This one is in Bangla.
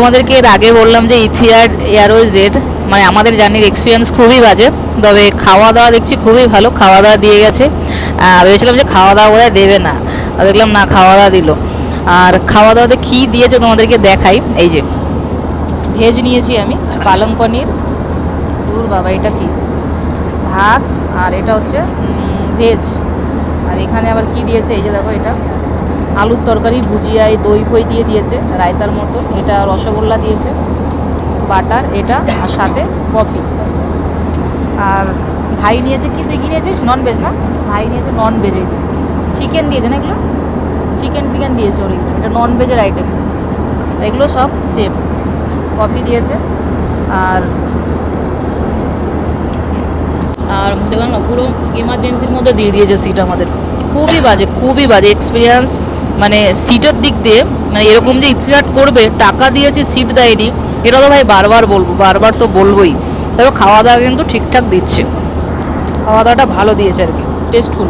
তোমাদেরকে এর আগে বললাম যে ইথিহাড এয়ারওয়েজের মানে আমাদের জার্নির এক্সপিরিয়েন্স খুবই বাজে, তবে খাওয়া দাওয়া দেখছি খুবই ভালো, খাওয়া দাওয়া দিয়ে গেছে। ভেবেছিলাম যে খাওয়া দাওয়া বোধহয় দেবে না, দেখলাম না খাওয়া দাওয়া দিল। আর খাওয়া দাওয়াতে কী দিয়েছে তোমাদেরকে দেখাই। এই যে ভেজ নিয়েছি আমি, পালং পনির, দূর বাবা এটা কি, ভাত, আর এটা হচ্ছে ভেজ। আর এখানে আবার কি দিয়েছে, এই যে দেখো এটা আলুর তরকারি, ভুজিয়ায় দই ফই দিয়ে দিয়েছে রায়তার মতন, এটা রসগোল্লা দিয়েছে, বাটার এটা, আর সাথে কফি। আর ভাই নিয়েছে কি, তুই কি নিয়েছিস? নন ভেজ না? ভাই নিয়েছে নন ভেজ, এই যে চিকেন দিয়েছে না, এগুলো চিকেন ফিকেন দিয়েছে ওর, এগুলো এটা নন ভেজের আইটেম, এগুলো সব সেম। কফি দিয়েছে। আর আর দেখলাম না পুরো ইমার্জেন্সির মধ্যে দিয়ে দিয়েছে সিট আমাদের। খুবই বাজে এক্সপিরিয়েন্স, মানে সিটের দিক দিয়ে, মানে এরকম যে ইথিহাড করবে টাকা দিয়েছে সিট দেয়নি, এটা তো ভাই বারবার বলবো, বারবার তো বলবোই। তবে খাওয়া দাওয়া কিন্তু ঠিকঠাক দিচ্ছে, খাওয়া দাওয়াটা ভালো দিয়েছে আর কি, টেস্টফুল।